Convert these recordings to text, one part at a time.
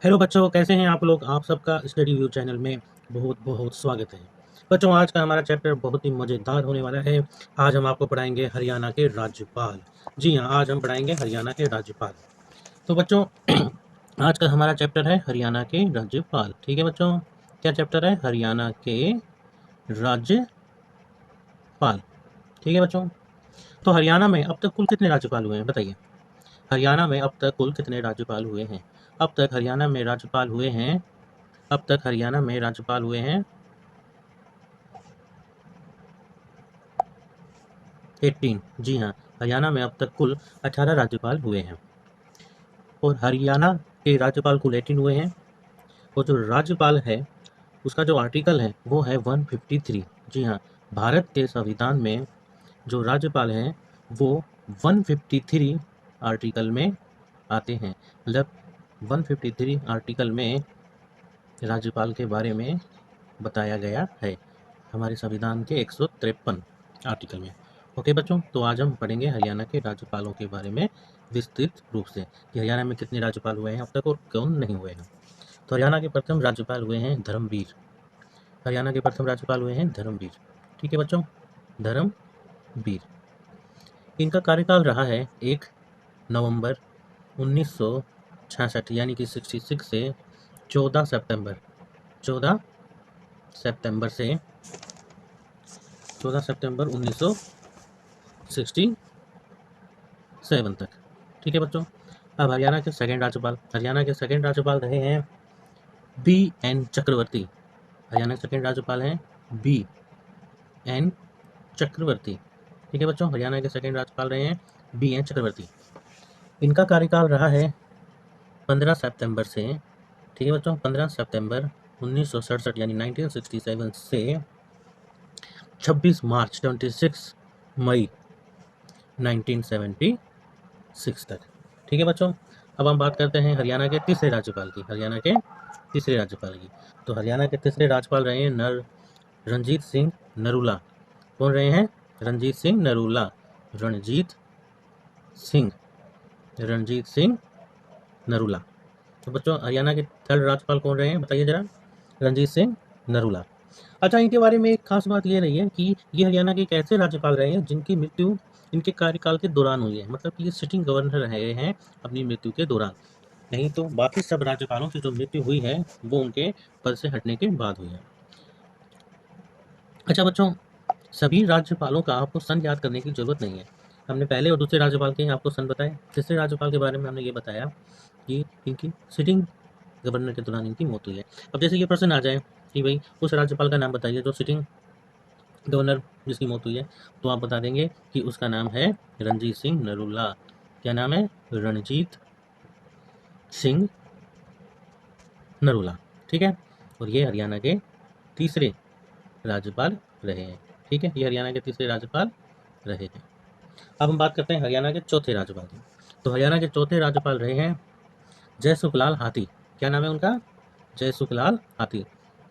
Hello बच्चों, कैसे हैं आप लोग। आप सबका स्टडी व्यू चैनल में बहुत बहुत स्वागत है। बच्चों, आज का हमारा चैप्टर बहुत ही मज़ेदार होने वाला है। आज हम आपको पढ़ाएंगे हरियाणा के राज्यपाल। जी हाँ, आज हम पढ़ाएंगे हरियाणा के राज्यपाल। तो बच्चों, आज का हमारा चैप्टर है हरियाणा के राज्यपाल। ठीक है बच्चों, क्या चैप्टर है? हरियाणा के राज्यपाल। ठीक है बच्चों, तो हरियाणा में अब तक कुल कितने राज्यपाल हुए हैं बताइए। हरियाणा में अब तक कुल कितने राज्यपाल हुए हैं? अब तक हरियाणा में राज्यपाल हुए हैं अब तक हरियाणा में राज्यपाल हुए हैं 18। जी हाँ, हरियाणा में अब तक कुल 18 राज्यपाल हुए हैं। और हरियाणा के राज्यपाल कुल 18 हुए हैं। और जो राज्यपाल है उसका जो आर्टिकल है वो है 153। जी हाँ, भारत के संविधान में जो राज्यपाल हैं वो 153 आर्टिकल में आते हैं। मतलब 153 आर्टिकल में राज्यपाल के बारे में बताया गया है हमारे संविधान के 153 आर्टिकल में। ओके बच्चों, तो आज हम पढ़ेंगे हरियाणा के राज्यपालों के बारे में विस्तृत रूप से कि हरियाणा में कितने राज्यपाल हुए हैं अब तक और कौन नहीं हुए हैं। तो हरियाणा के प्रथम राज्यपाल हुए हैं धर्मवीर। हरियाणा के प्रथम राज्यपाल हुए हैं धर्मवीर। ठीक है बच्चों, धर्मवीर। इनका कार्यकाल रहा है 1 नवंबर 1966 यानी कि 66 से 14 सितंबर 14 सितंबर से 14 सितंबर 1967 तक। ठीक है बच्चों, अब हरियाणा के सेकंड राज्यपाल रहे हैं बी एन चक्रवर्ती। हरियाणा के सेकंड राज्यपाल हैं बी एन चक्रवर्ती। ठीक है बच्चों, हरियाणा के सेकंड राज्यपाल रहे हैं बी एन चक्रवर्ती। इनका कार्यकाल रहा है 15 सितंबर से, ठीक है बच्चों, 15 सितंबर 1967 यानी 1967 से 26 मार्च 26 मई 1976 तक। ठीक है बच्चों, अब हम बात करते हैं हरियाणा के तीसरे राज्यपाल की। हरियाणा के तीसरे राज्यपाल की, तो हरियाणा के तीसरे राज्यपाल रहे हैं रणजीत सिंह नरूला। कौन रहे हैं? रणजीत सिंह नरूला। रणजीत सिंह रणजीत सिंह नरूला। तो बच्चों, हरियाणा के थर्ड राज्यपाल कौन रहे हैं बताइए जरा? रणजीत सिंह नरूला। अच्छा, इनके बारे में एक खास बात ये रही है कि ये हरियाणा के एक ऐसे राज्यपाल रहे हैं जिनकी मृत्यु इनके कार्यकाल के दौरान हुई है। मतलब कि ये सिटिंग गवर्नर रहे हैं अपनी मृत्यु के दौरान। नहीं तो बाकी सब राज्यपालों की जो मृत्यु हुई है वो उनके पद से हटने के बाद हुई है। अच्छा बच्चों, सभी राज्यपालों का आपको सन याद करने की जरूरत नहीं है। हमने पहले और दूसरे राज्यपाल के आपको सन बताए। तीसरे राज्यपाल के बारे में हमने ये बताया कि इनकी सिटिंग गवर्नर के दौरान इनकी मौत हुई है। अब जैसे ये प्रश्न आ जाए कि भाई उस राज्यपाल का नाम बताइए जो सिटिंग गवर्नर जिसकी मौत हुई है, तो आप बता देंगे कि उसका नाम है रणजीत सिंह नरूला। क्या नाम है? रणजीत सिंह नरूला। ठीक है, और ये हरियाणा के तीसरे राज्यपाल रहे हैं। ठीक है, ये हरियाणा के तीसरे राज्यपाल रहे हैं। अब हम बात करते हैं हरियाणा के चौथे राज्यपाल की। तो हरियाणा के चौथे राज्यपाल रहे हैं जयसुखलाल हाथी। क्या नाम है उनका? जयसुखलाल हाथी।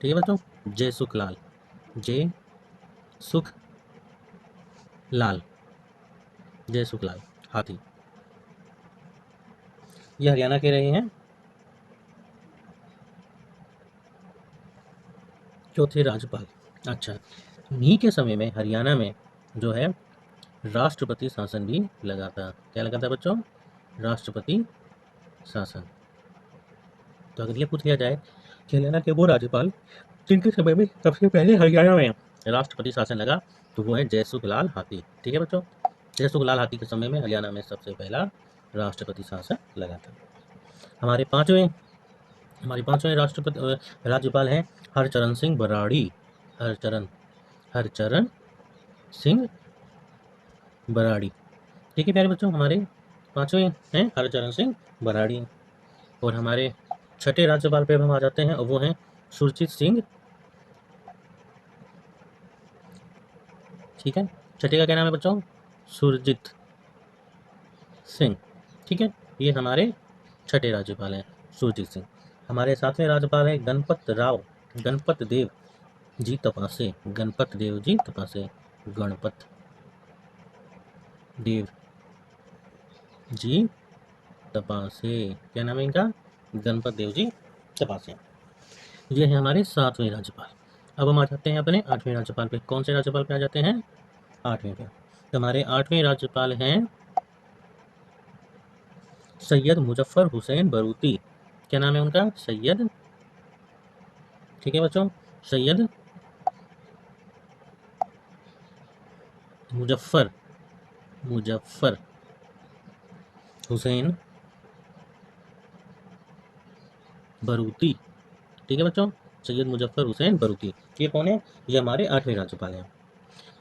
ठीक है बच्चों, जयसुखलाल, जय सुख लाल, जयसुखलाल हाथी। ये हरियाणा के रहे हैं चौथे राज्यपाल। अच्छा, इन्हीं के समय में हरियाणा में जो है राष्ट्रपति शासन भी लगा था। क्या लगा था बच्चों? राष्ट्रपति शासन। तो अगर ये पूछ लिया जाए कि हरियाणा के वो राज्यपाल जिनके समय में सबसे पहले हरियाणा में राष्ट्रपति शासन लगा, तो वो है जयसुखलाल हाथी। ठीक है बच्चों, जयसुखलाल हाथी के समय में हरियाणा में सबसे पहला राष्ट्रपति शासन लगा था। हमारे पांचवें हमारे पांचवें राज्यपाल हैं हरचरण सिंह बराड़ी। हरचरण हरचरण सिंह बराड़ी। ठीक है प्यारे बच्चों, हमारे पांचवें हैं हरचरण सिंह बराड़ी। और हमारे छठे राज्यपाल पे हम आ जाते हैं और वो हैं सुरजीत सिंह। ठीक है, छठे का क्या नाम है बच्चों? सुरजीत सिंह। ठीक है, ये हमारे छठे राज्यपाल हैं सुरजीत सिंह। हमारे सातवें राज्यपाल हैं गणपत देव जी तपासे। गणपत देव जी तपासे। गणपत देव जी तपासे। क्या नाम है इनका? गणपत देव जी तपासे। ये है हमारे 7वें राज्यपाल। अब हम आ जाते हैं अपने 8वें राज्यपाल पे। कौन से राज्यपाल पे आ जाते हैं? 8वें पे। तो हमारे 8वें राज्यपाल हैं सैयद मुजफ्फर हुसैन बरूती। क्या नाम है उनका? सैयद, ठीक है बच्चों, सैयद मुजफ्फर मुजफ्फर हुसैन बरूती। ठीक है बच्चों, सैयद मुजफ्फर हुसैन बरूती। ये कौन है? ये हमारे 8वें राज्यपाल हैं।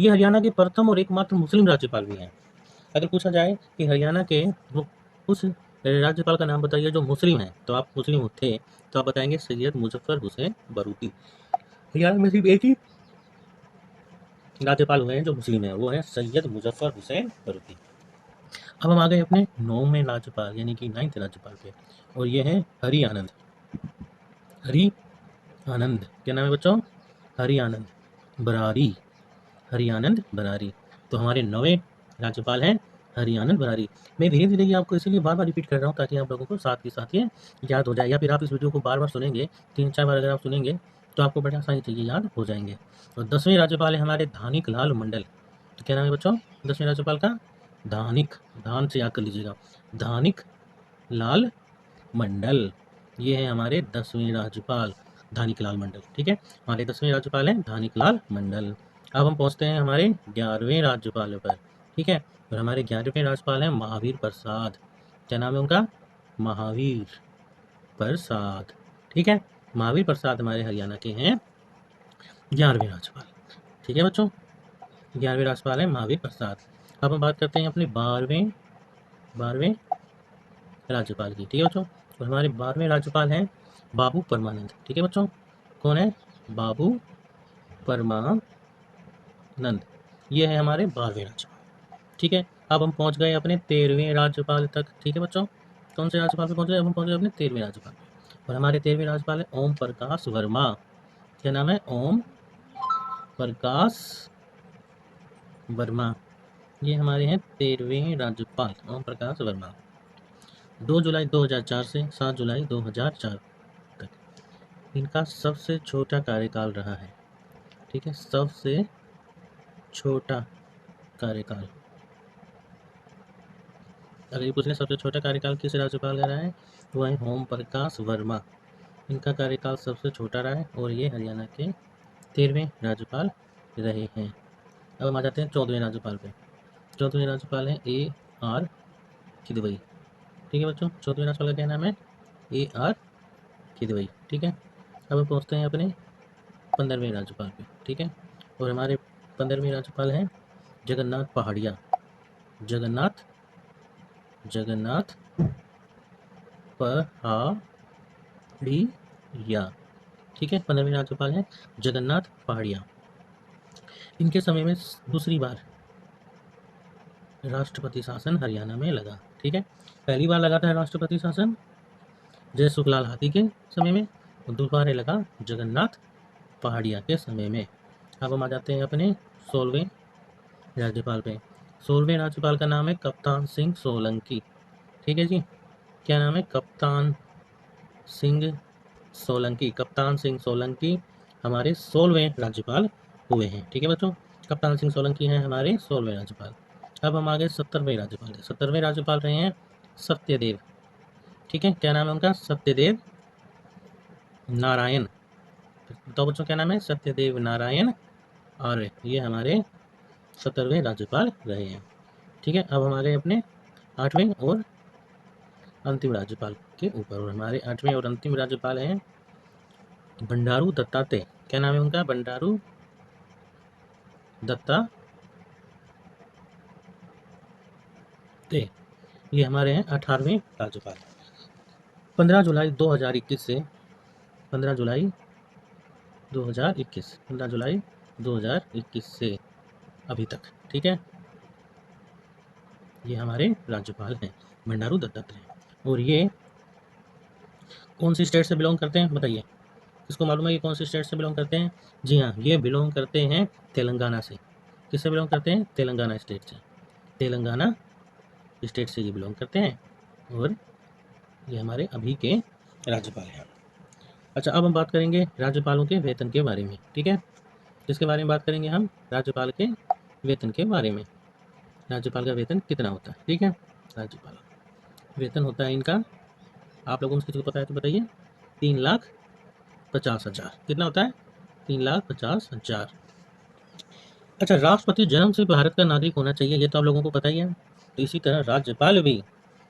ये हरियाणा के प्रथम और एकमात्र मुस्लिम राज्यपाल भी हैं। अगर पूछा जाए कि हरियाणा के वो उस राज्यपाल का नाम बताइए जो मुस्लिम है, तो आप मुस्लिम थे तो आप बताएंगे सैयद मुजफ्फर हुसैन बरूती। हरियाणा में सिर्फ एक ही राज्यपाल हुए हैं जो मुस्लिम है, वो है सैयद मुजफ्फर हुसैन बरूती। अब हम आ गए अपने 9वें राज्यपाल यानी कि 9th राज्यपाल पे, और ये है हरि आनंद। हरि आनंद, क्या नाम है बच्चों? हरि आनंद बरारी। हरि आनंद बरारी। तो हमारे 9वें राज्यपाल हैं हरि आनंद बरारी। मैं धीरे धीरे ये आपको इसीलिए बार बार रिपीट कर रहा हूँ ताकि आप लोगों को साथ के साथ ये याद हो जाए, या फिर आप इस वीडियो को बार बार सुनेंगे, 3-4 बार अगर आप सुनेंगे तो आपको बड़ी आसानी से ये याद हो जाएंगे। और 10वें राज्यपाल है हमारे धानिक लाल मंडल। तो क्या नाम है बच्चों 10वें राज्यपाल का? धानिक, धान से याद कर लीजिएगा, धानिक लाल मंडल। ये है हमारे 10वें राज्यपाल धानिक लाल मंडल। ठीक है, हमारे 10वें राज्यपाल हैं धानिक लाल मंडल। अब हम पहुंचते हैं हमारे 11वें राज्यपाल पर। ठीक है, और हमारे 11वें राज्यपाल हैं महावीर प्रसाद। क्या नाम है उनका? महावीर प्रसाद। ठीक है, महावीर प्रसाद हमारे हरियाणा के हैं 11वें राज्यपाल। ठीक है बच्चों, 11वें राज्यपाल हैं महावीर प्रसाद। अब हम बात करते हैं अपने 12वें राज्यपाल की। ठीक है बच्चों, और हमारे 12वें राज्यपाल हैं बाबू परमानंद। ठीक है बच्चों, कौन है? बाबू परमानंद। ये है हमारे 12वें राज्यपाल। ठीक है, अब हम पहुंच गए अपने 13वें राज्यपाल तक। ठीक है बच्चों, कौन से राज्यपाल पे पहुंच गए? अब हम पहुंच गए अपने 13वें राज्यपाल पे, और हमारे 13वें राज्यपाल है ओम प्रकाश वर्मा। क्या नाम है? ओम प्रकाश वर्मा। ये हमारे हैं 13वें राज्यपाल ओम प्रकाश वर्मा। 2 जुलाई 2004 से 7 जुलाई 2004 तक इनका सबसे छोटा कार्यकाल रहा है। ठीक है, सबसे छोटा कार्यकाल। अगर ये पूछने सबसे छोटा कार्यकाल किस राज्यपाल का रहा है, वो है ओम प्रकाश वर्मा। इनका कार्यकाल सबसे छोटा रहा है और ये हरियाणा के 13वें राज्यपाल रहे हैं। अब हम आ जाते हैं 14वें राज्यपाल पे। 14वें राज्यपाल हैं AR किदवई। ठीक है बच्चों, 14वें राज्यपाल का क्या नाम है? AR किदवई। ठीक है, अब हम पहुँचते हैं अपने 15वें राज्यपाल पे। ठीक है, और हमारे 15वें राज्यपाल हैं जगन्नाथ पहाड़िया। जगन्नाथ जगन्नाथ पहाड़िया। ठीक है, 15वें राज्यपाल हैं जगन्नाथ पहाड़िया। इनके समय में दूसरी बार राष्ट्रपति शासन हरियाणा में लगा। ठीक है, पहली बार लगा था राष्ट्रपति शासन जय सुखलाल हाथी के समय में, और दोबारा लगा जगन्नाथ पहाड़िया के समय में। अब हम आ जाते हैं अपने 16वें राज्यपाल पे। 16वें राज्यपाल का नाम है कप्तान सिंह सोलंकी। ठीक है जी, क्या नाम है? कप्तान सिंह सोलंकी। कप्तान सिंह सोलंकी हमारे 16वें राज्यपाल हुए हैं। ठीक है बच्चों, कप्तान सिंह सोलंकी हैं हमारे 16वें राज्यपाल। अब हम आ गए 70वें राज्यपाल। 70वें राज्यपाल रहे हैं सत्यदेव। ठीक है, क्या नाम है उनका? सत्यदेव नारायण। तो बच्चों क्या नाम है? सत्यदेव नारायण आर्य। ये हमारे 70वें राज्यपाल रहे हैं। ठीक है, अब हम आ गए अपने 8वें और अंतिम राज्यपाल के ऊपर, और हमारे 8वें और अंतिम राज्यपाल हैं बंडारू दत्तात्रेय। क्या नाम है उनका? बंडारू दत्तात्रेय। ये हमारे हैं 18वें राज्यपाल। 15 जुलाई 2021 से 15 जुलाई 2021 15 जुलाई 2021 से अभी तक। ठीक है, ये हमारे राज्यपाल हैं बंडारू दत्तात्रेय। और ये कौन सी स्टेट से बिलोंग करते हैं बताइए? किसको मालूम है ये कौन सी स्टेट से बिलोंग करते हैं? जी हाँ, ये बिलोंग करते हैं तेलंगाना से। किससे बिलोंग करते हैं? तेलंगाना स्टेट से। तेलंगाना स्टेट से ये बिलोंग करते हैं, और ये हमारे अभी के राज्यपाल हैं। अच्छा, अब हम बात करेंगे राज्यपालों के वेतन के बारे में। ठीक है, किसके बारे में बात करेंगे हम? राज्यपाल के वेतन के बारे में। राज्यपाल का वेतन कितना होता है? ठीक है, राज्यपाल वेतन होता है इनका, आप लोगों को किसी को पता है तो बताइए, 3,50,000। कितना होता है? 3,50,000। अच्छा, राष्ट्रपति जन्म से भारत का नागरिक होना चाहिए, ये तो आप लोगों को पता ही है। तो इसी तरह राज्यपाल भी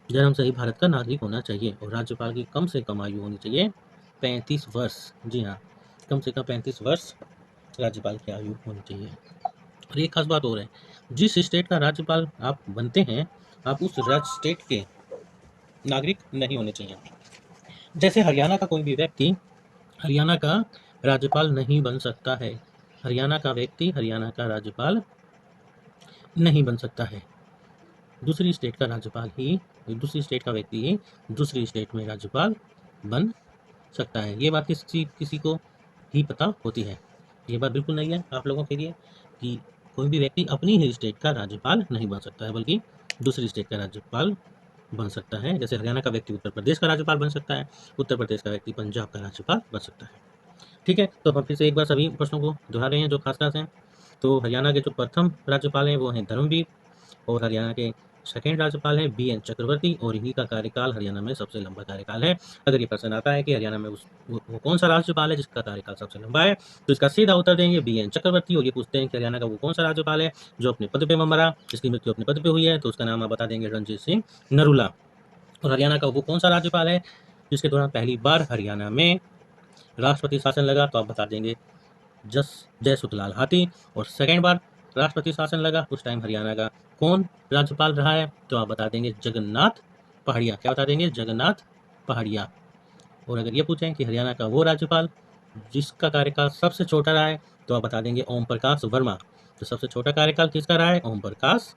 जन्म से ही भारत का नागरिक होना चाहिए, और राज्यपाल की कम से कम आयु होनी चाहिए 35 वर्ष। जी हाँ, कम से कम 35 वर्ष राज्यपाल की आयु होनी चाहिए। और एक खास बात और है, जिस स्टेट का राज्यपाल आप बनते हैं, आप उस राज्य स्टेट के नागरिक नहीं होने चाहिए। जैसे हरियाणा का कोई भी व्यक्ति हरियाणा का राज्यपाल नहीं बन सकता है। हरियाणा का व्यक्ति हरियाणा का राज्यपाल नहीं बन सकता है। दूसरी स्टेट का राज्यपाल ही, दूसरी स्टेट का व्यक्ति ही दूसरी स्टेट में राज्यपाल बन सकता है। ये बात किसी किसी को ही पता होती है। ये बात बिल्कुल नहीं है आप लोगों के लिए कि कोई भी व्यक्ति अपनी ही स्टेट का राज्यपाल नहीं बन सकता है, बल्कि दूसरी स्टेट का राज्यपाल बन सकता है। जैसे हरियाणा का व्यक्ति उत्तर प्रदेश का राज्यपाल बन सकता है, उत्तर प्रदेश का व्यक्ति पंजाब का राज्यपाल बन सकता है। ठीक है, तो हम फिर से एक बार सभी प्रश्नों को दोहरा रहे हैं जो खास खास हैं। तो हरियाणा के जो प्रथम राज्यपाल हैं वो हैं धर्मवीर, और हरियाणा के सेकेंड राज्यपाल हैं BN चक्रवर्ती, और इन्हीं का कार्यकाल हरियाणा में सबसे लंबा कार्यकाल है। अगर ये प्रश्न आता है कि हरियाणा में वो कौन सा राज्यपाल है जिसका कार्यकाल सबसे लंबा है, तो इसका सीधा उत्तर देंगे BN चक्रवर्ती। और ये पूछते हैं कि हरियाणा का वो कौन सा राज्यपाल है जो अपने पद पे मरा, जिसकी मृत्यु अपने पद पे हुई है, तो उसका नाम आप बता देंगे रणजीत सिंह नरूला। और हरियाणा का वो कौन सा राज्यपाल है जिसके दौरान पहली बार हरियाणा में राष्ट्रपति शासन लगा, तो आप बता देंगे जयसुखलाल हाथी। और सेकेंड बार राष्ट्रपति शासन लगा उस टाइम हरियाणा का कौन राज्यपाल रहा है, तो आप बता देंगे जगन्नाथ पहाड़िया। क्या बता देंगे? जगन्नाथ पहाड़िया। और अगर ये पूछें कि हरियाणा का वो राज्यपाल जिसका कार्यकाल सबसे छोटा रहा है, तो आप बता देंगे ओम प्रकाश वर्मा। तो सबसे छोटा कार्यकाल किसका रहा है? ओम प्रकाश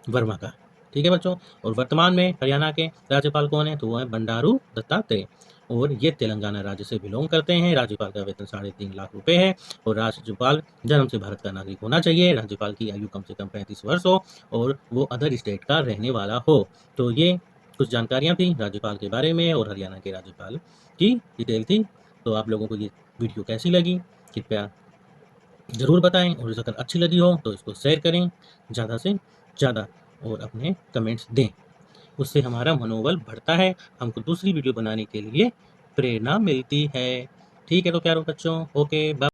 वर्मा का। ठीक है बच्चों, और वर्तमान में हरियाणा के राज्यपाल कौन है? तो वो है बंडारू दत्तात्रेय, और ये तेलंगाना राज्य से बिलोंग करते हैं। राज्यपाल का वेतन 3.5 लाख रुपए है, और राज्यपाल जन्म से भारत का नागरिक होना चाहिए। राज्यपाल की आयु कम से कम 35 वर्ष हो, और वो अदर स्टेट का रहने वाला हो। तो ये कुछ जानकारियाँ थी राज्यपाल के बारे में, और हरियाणा के राज्यपाल की डिटेल थी। तो आप लोगों को ये वीडियो कैसी लगी कृपया ज़रूर बताएं, और अगर अच्छी लगी हो तो इसको शेयर करें ज़्यादा से ज़्यादा, और अपने कमेंट्स दें। उससे हमारा मनोबल बढ़ता है, हमको दूसरी वीडियो बनाने के लिए प्रेरणा मिलती है। ठीक है तो प्यारे बच्चों, ओके बाय।